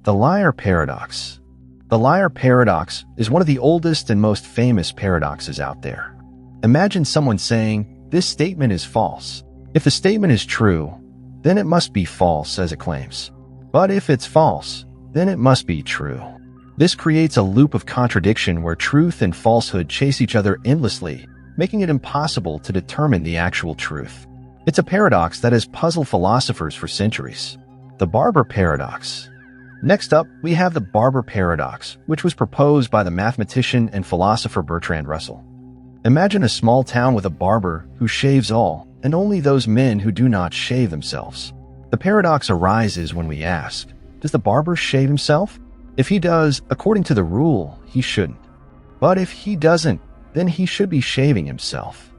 The liar paradox. The liar paradox is one of the oldest and most famous paradoxes out there. Imagine someone saying, "This statement is false." If the statement is true, then it must be false as it claims. But if it's false, then it must be true. This creates a loop of contradiction where truth and falsehood chase each other endlessly, making it impossible to determine the actual truth. It's a paradox that has puzzled philosophers for centuries. The Barber Paradox. Next up, we have the Barber Paradox, which was proposed by the mathematician and philosopher Bertrand Russell. Imagine a small town with a barber who shaves all, and only those men who do not shave themselves. The paradox arises when we ask, does the barber shave himself? If he does, according to the rule, he shouldn't. But if he doesn't, then he should be shaving himself.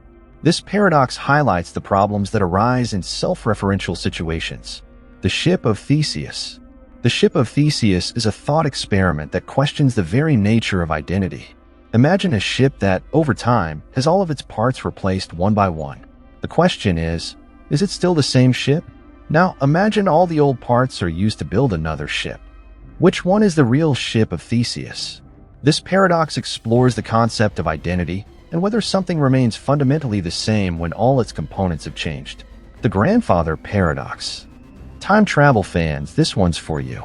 This paradox highlights the problems that arise in self-referential situations. The Ship of Theseus. The Ship of Theseus is a thought experiment that questions the very nature of identity. Imagine a ship that, over time, has all of its parts replaced one by one. The question is it still the same ship? Now, imagine all the old parts are used to build another ship. Which one is the real Ship of Theseus? This paradox explores the concept of identity and whether something remains fundamentally the same when all its components have changed. The Grandfather Paradox. Time travel fans, this one's for you.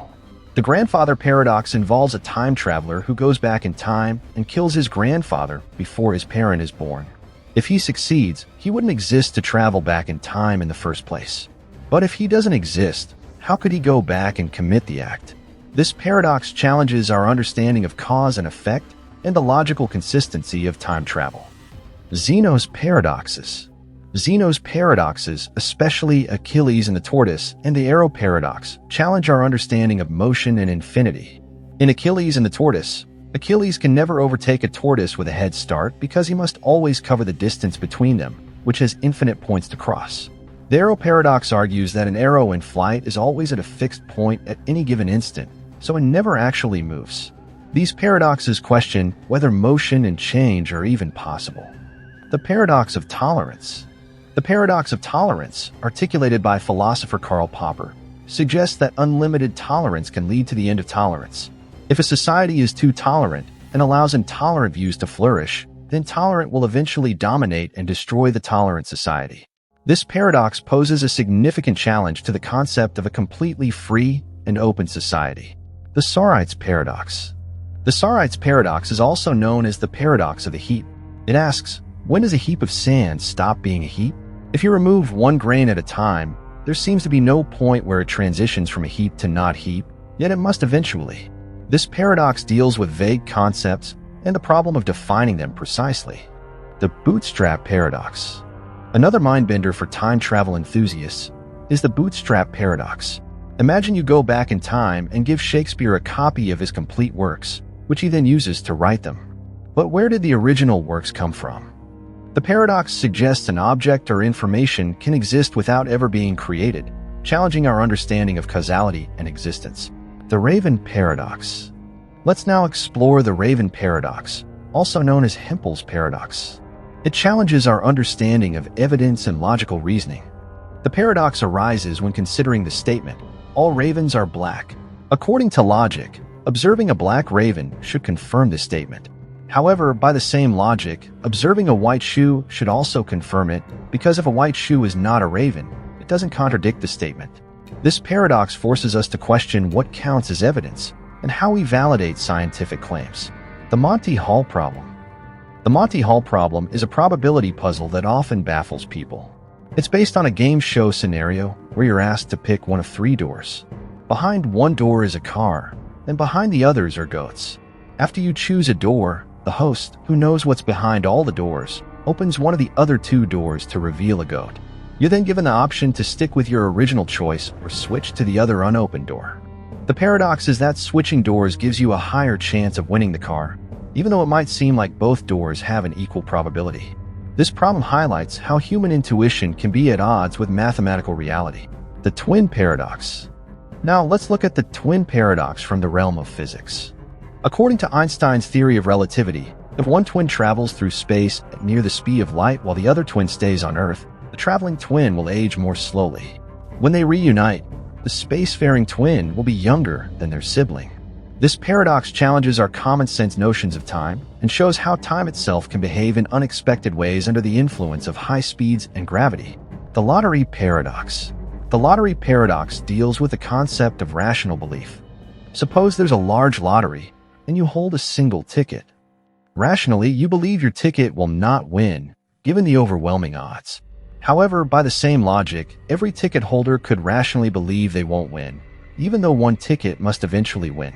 The Grandfather Paradox involves a time traveler who goes back in time and kills his grandfather before his parent is born. If he succeeds, he wouldn't exist to travel back in time in the first place. But if he doesn't exist, how could he go back and commit the act? This paradox challenges our understanding of cause and effect and the logical consistency of time travel. Zeno's paradoxes. Zeno's paradoxes, especially Achilles and the tortoise and the arrow paradox, challenge our understanding of motion and infinity. In Achilles and the tortoise, Achilles can never overtake a tortoise with a head start because he must always cover the distance between them, which has infinite points to cross. The arrow paradox argues that an arrow in flight is always at a fixed point at any given instant, so it never actually moves. These paradoxes question whether motion and change are even possible. The paradox of tolerance. The paradox of tolerance, articulated by philosopher Karl Popper, suggests that unlimited tolerance can lead to the end of tolerance. If a society is too tolerant and allows intolerant views to flourish, then tolerant will eventually dominate and destroy the tolerant society. This paradox poses a significant challenge to the concept of a completely free and open society. The Sorites Paradox. The Sorites Paradox is also known as the paradox of the heap. It asks, when does a heap of sand stop being a heap? If you remove one grain at a time, there seems to be no point where it transitions from a heap to not heap, yet it must eventually. This paradox deals with vague concepts and the problem of defining them precisely. The Bootstrap Paradox. Another mindbender for time travel enthusiasts is the Bootstrap Paradox. Imagine you go back in time and give Shakespeare a copy of his complete works, which he then uses to write them. But where did the original works come from? The paradox suggests an object or information can exist without ever being created, challenging our understanding of causality and existence. The Raven Paradox. Let's now explore the Raven Paradox, also known as Hempel's Paradox. It challenges our understanding of evidence and logical reasoning. The paradox arises when considering the statement, all ravens are black. According to logic, observing a black raven should confirm this statement. However, by the same logic, observing a white shoe should also confirm it, because if a white shoe is not a raven, it doesn't contradict the statement. This paradox forces us to question what counts as evidence and how we validate scientific claims. The Monty Hall problem. The Monty Hall problem is a probability puzzle that often baffles people. It's based on a game show scenario where you're asked to pick one of three doors. Behind one door is a car, and behind the others are goats. After you choose a door, the host, who knows what's behind all the doors, opens one of the other two doors to reveal a goat. You're then given the option to stick with your original choice or switch to the other unopened door. The paradox is that switching doors gives you a higher chance of winning the car, even though it might seem like both doors have an equal probability. This problem highlights how human intuition can be at odds with mathematical reality. The Twin Paradox. Now let's look at the Twin Paradox from the realm of physics. According to Einstein's theory of relativity, if one twin travels through space at near the speed of light while the other twin stays on Earth, the traveling twin will age more slowly. When they reunite, the spacefaring twin will be younger than their sibling. This paradox challenges our common-sense notions of time and shows how time itself can behave in unexpected ways under the influence of high speeds and gravity. The lottery paradox. The lottery paradox deals with the concept of rational belief. Suppose there's a large lottery and you hold a single ticket. Rationally, you believe your ticket will not win, given the overwhelming odds. However, by the same logic, every ticket holder could rationally believe they won't win, even though one ticket must eventually win.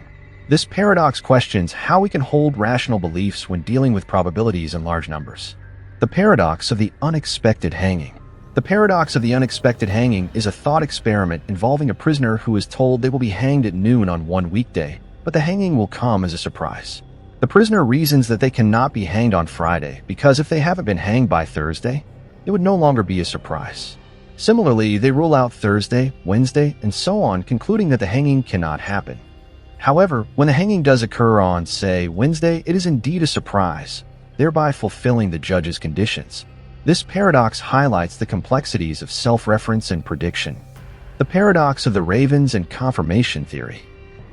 This paradox questions how we can hold rational beliefs when dealing with probabilities in large numbers. The paradox of the unexpected hanging. The paradox of the unexpected hanging is a thought experiment involving a prisoner who is told they will be hanged at noon on one weekday, but the hanging will come as a surprise. The prisoner reasons that they cannot be hanged on Friday because if they haven't been hanged by Thursday, it would no longer be a surprise. Similarly, they rule out Thursday, Wednesday, and so on, concluding that the hanging cannot happen. However, when the hanging does occur on, say, Wednesday, it is indeed a surprise, thereby fulfilling the judge's conditions. This paradox highlights the complexities of self-reference and prediction. The paradox of the ravens and confirmation theory.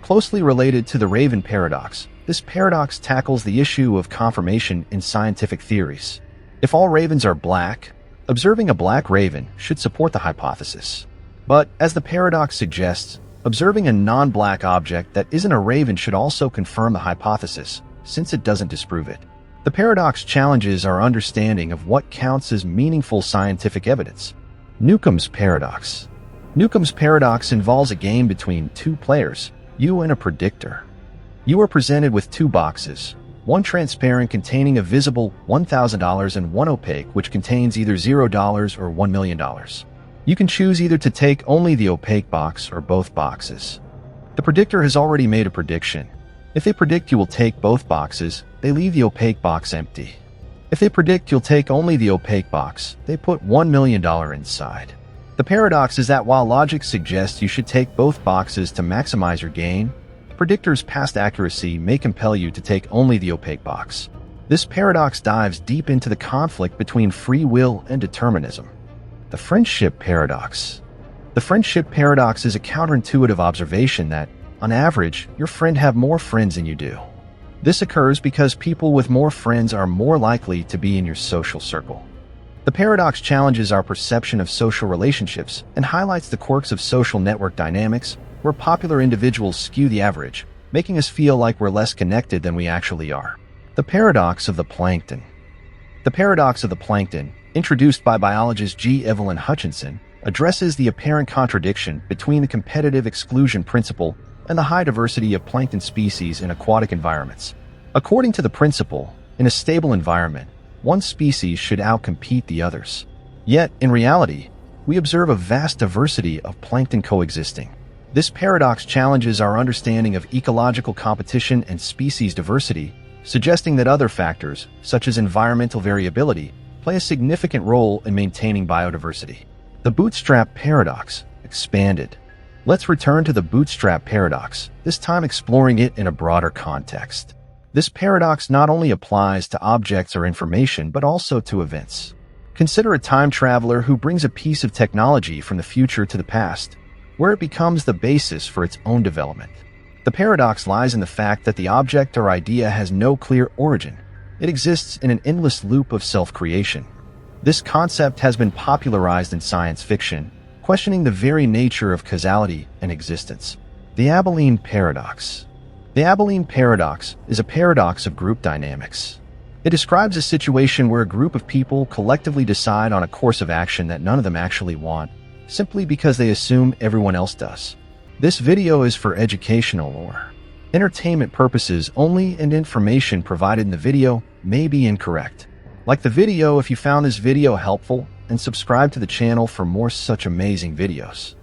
Closely related to the raven paradox, this paradox tackles the issue of confirmation in scientific theories. If all ravens are black, observing a black raven should support the hypothesis. But, as the paradox suggests, observing a non-black object that isn't a raven should also confirm the hypothesis, since it doesn't disprove it. The paradox challenges our understanding of what counts as meaningful scientific evidence. Newcomb's paradox. Newcomb's paradox involves a game between two players, you and a predictor. You are presented with two boxes, one transparent containing a visible $1,000 and one opaque which contains either $0 or $1 million. You can choose either to take only the opaque box or both boxes. The predictor has already made a prediction. If they predict you will take both boxes, they leave the opaque box empty. If they predict you'll take only the opaque box, they put $1 million inside. The paradox is that while logic suggests you should take both boxes to maximize your gain, the predictor's past accuracy may compel you to take only the opaque box. This paradox dives deep into the conflict between free will and determinism. The friendship paradox. The friendship paradox is a counterintuitive observation that, on average, your friend have more friends than you do. This occurs because people with more friends are more likely to be in your social circle. The paradox challenges our perception of social relationships and highlights the quirks of social network dynamics where popular individuals skew the average, making us feel like we're less connected than we actually are. The paradox of the plankton. The paradox of the plankton, introduced by biologist G. Evelyn Hutchinson, addresses the apparent contradiction between the competitive exclusion principle and the high diversity of plankton species in aquatic environments. According to the principle, in a stable environment, one species should outcompete the others. Yet, in reality, we observe a vast diversity of plankton coexisting. This paradox challenges our understanding of ecological competition and species diversity, suggesting that other factors, such as environmental variability, play a significant role in maintaining biodiversity. The Bootstrap Paradox, expanded. Let's return to the Bootstrap Paradox, this time exploring it in a broader context. This paradox not only applies to objects or information, but also to events. Consider a time traveler who brings a piece of technology from the future to the past, where it becomes the basis for its own development. The paradox lies in the fact that the object or idea has no clear origin. It exists in an endless loop of self-creation. This concept has been popularized in science fiction, questioning the very nature of causality and existence. The Abilene Paradox. The Abilene Paradox is a paradox of group dynamics. It describes a situation where a group of people collectively decide on a course of action that none of them actually want, simply because they assume everyone else does. This video is for educational or entertainment purposes only, and information provided in the video may be incorrect. Like the video if you found this video helpful, and subscribe to the channel for more such amazing videos.